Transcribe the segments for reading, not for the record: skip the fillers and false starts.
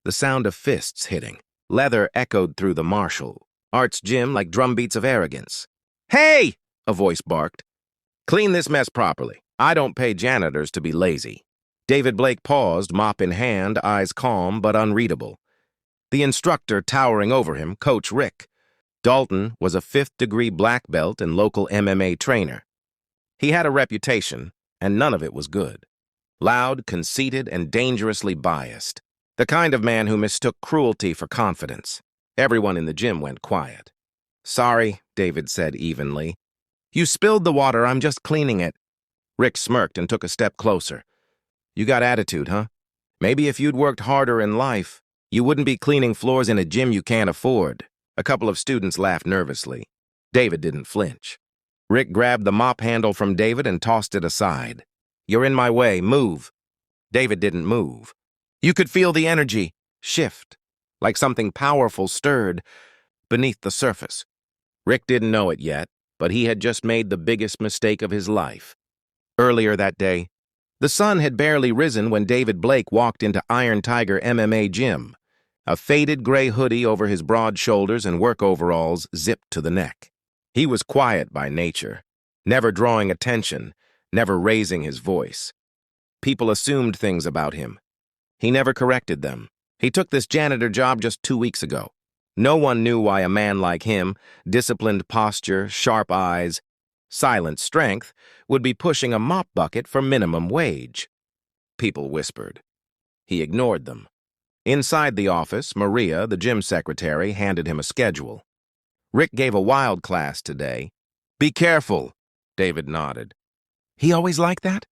the sound of fists hitting. Leather echoed through the martial arts gym like drumbeats of arrogance. "Hey!" a voice barked. "Clean this mess properly. I don't pay janitors to be lazy." David Blake paused, mop in hand, eyes calm but unreadable. The instructor towering over him, Coach Rick. Dalton was a 5th-degree black belt and local MMA trainer. He had a reputation, and none of it was good. Loud, conceited, and dangerously biased. The kind of man who mistook cruelty for confidence. Everyone in the gym went quiet. "Sorry," David said evenly. "You spilled the water, I'm just cleaning it." Rick smirked and took a step closer. "You got attitude, huh? Maybe if you'd worked harder in life, you wouldn't be cleaning floors in a gym you can't afford." A couple of students laughed nervously. David didn't flinch. Rick grabbed the mop handle from David and tossed it aside. "You're in my way, move." David didn't move. You could feel the energy shift, like something powerful stirred beneath the surface. Rick didn't know it yet, but he had just made the biggest mistake of his life. Earlier that day, the sun had barely risen when David Blake walked into Iron Tiger MMA gym, a faded gray hoodie over his broad shoulders and work overalls zipped to the neck. He was quiet by nature, never drawing attention, never raising his voice. People assumed things about him. He never corrected them. He took this janitor job just 2 weeks ago. No one knew why a man like him, disciplined posture, sharp eyes, silent strength, would be pushing a mop bucket for minimum wage. People whispered. He ignored them. Inside the office, Maria, the gym secretary, handed him a schedule. Rick gave a wild class today. "Be careful," David nodded. "He always like that?"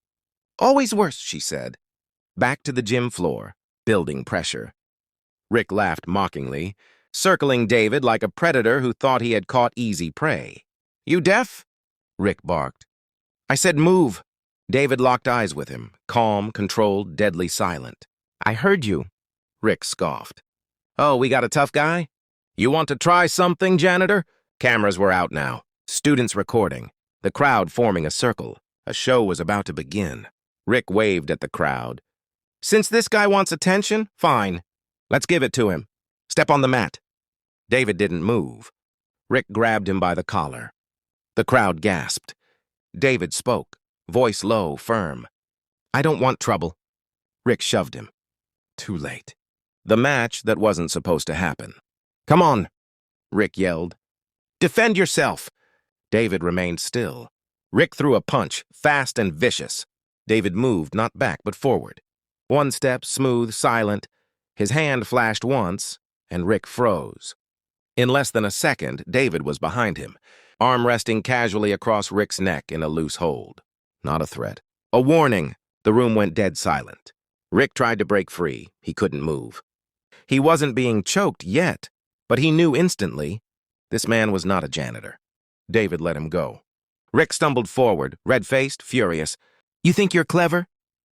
"Always worse," she said. Back to the gym floor, building pressure. Rick laughed mockingly, circling David like a predator who thought he had caught easy prey. "You deaf?" Rick barked. "I said move." David locked eyes with him, calm, controlled, deadly silent. "I heard you," Rick scoffed. "Oh, we got a tough guy? You want to try something, janitor?" Cameras were out now, students recording, the crowd forming a circle. A show was about to begin. Rick waved at the crowd. "Since this guy wants attention, fine. Let's give it to him. Step on the mat." David didn't move. Rick grabbed him by the collar. The crowd gasped. David spoke, voice low, firm. "I don't want trouble." Rick shoved him. Too late. The match that wasn't supposed to happen. "Come on," Rick yelled. "Defend yourself." David remained still. Rick threw a punch, fast and vicious. David moved, not back, but forward. One step, smooth, silent. His hand flashed once, and Rick froze. In less than a second, David was behind him, arm resting casually across Rick's neck in a loose hold. Not a threat. A warning. The room went dead silent. Rick tried to break free. He couldn't move. He wasn't being choked yet, but he knew instantly this man was not a janitor. David let him go. Rick stumbled forward, red-faced, furious. "You think you're clever?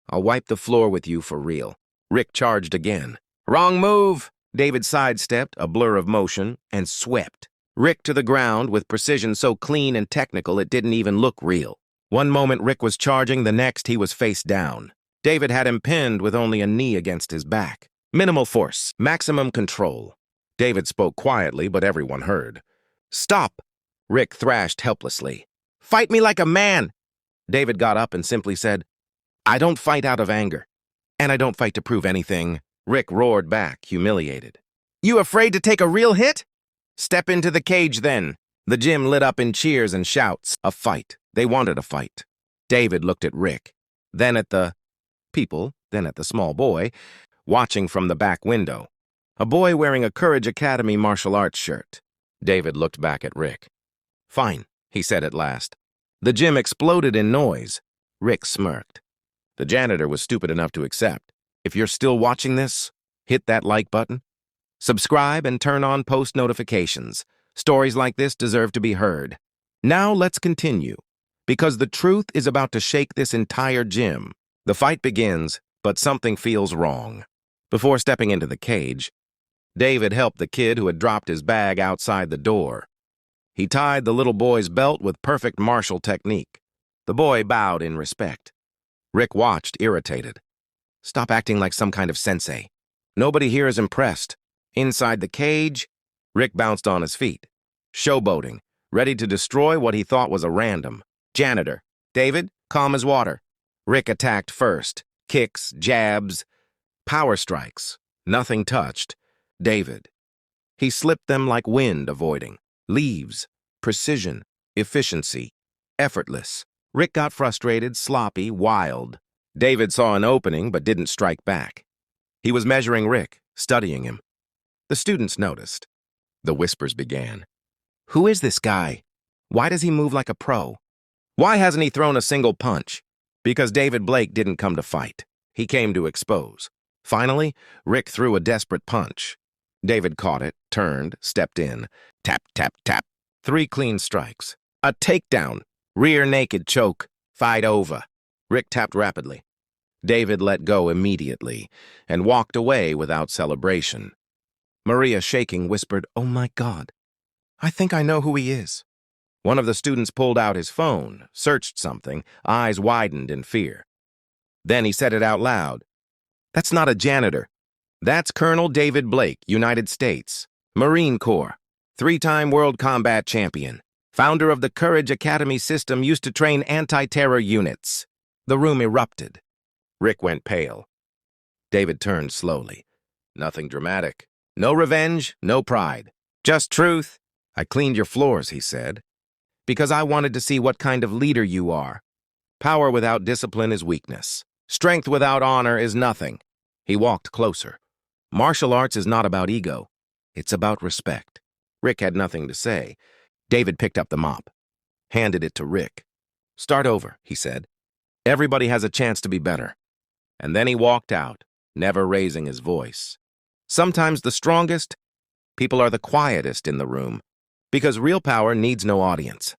I'll wipe the floor with you for real." Rick charged again. "Wrong move!" David sidestepped, a blur of motion, and swept Rick to the ground with precision so clean and technical it didn't even look real. One moment Rick was charging, the next he was face down. David had him pinned with only a knee against his back. Minimal force, maximum control. David spoke quietly, but everyone heard. "Stop!" Rick thrashed helplessly. "Fight me like a man!" David got up and simply said, "I don't fight out of anger. And I don't fight to prove anything." Rick roared back, humiliated. "You afraid to take a real hit? Step into the cage then." The gym lit up in cheers and shouts. A fight. They wanted a fight. David looked at Rick, then at the people, then at the small boy, watching from the back window. A boy wearing a Courage Academy martial arts shirt. David looked back at Rick. "Fine," he said at last. The gym exploded in noise. Rick smirked. The janitor was stupid enough to accept. If you're still watching this, hit that like button. Subscribe and turn on post notifications. Stories like this deserve to be heard. Now let's continue, because the truth is about to shake this entire gym. The fight begins, but something feels wrong. Before stepping into the cage, David helped the kid who had dropped his bag outside the door. He tied the little boy's belt with perfect martial technique. The boy bowed in respect. Rick watched, irritated. "Stop acting like some kind of sensei." Nobody here is impressed. Inside the cage, Rick bounced on his feet, showboating, ready to destroy what he thought was a random. Janitor. David, calm as water. Rick attacked first. Kicks, jabs, power strikes. Nothing touched. David. He slipped them like wind, avoiding. Leaves. Precision. Efficiency. Effortless. Rick got frustrated, sloppy, wild. David saw an opening but didn't strike back. He was measuring Rick, studying him. The students noticed. The whispers began. Who is this guy? Why does he move like a pro? Why hasn't he thrown a single punch? Because David Blake didn't come to fight. He came to expose. Finally, Rick threw a desperate punch. David caught it, turned, stepped in. Tap, tap, tap. 3 clean strikes. A takedown. Rear naked choke. Fight over. Rick tapped rapidly. David let go immediately and walked away without celebration. Maria, shaking, whispered, "Oh my God, I think I know who he is." One of the students pulled out his phone, searched something, eyes widened in fear. Then he said it out loud. "That's not a janitor. That's Colonel David Blake, United States, Marine Corps, 3-time World Combat Champion, founder of the Courage Academy system used to train anti-terror units." The room erupted. Rick went pale. David turned slowly. Nothing dramatic. No revenge, no pride. Just truth. "I cleaned your floors," he said, "because I wanted to see what kind of leader you are. Power without discipline is weakness. Strength without honor is nothing." He walked closer. Martial arts is not about ego. It's about respect. Rick had nothing to say. David picked up the mop, handed it to Rick. "Start over," he said. "Everybody has a chance to be better." And then he walked out, never raising his voice. Sometimes the strongest people are the quietest in the room, because real power needs no audience.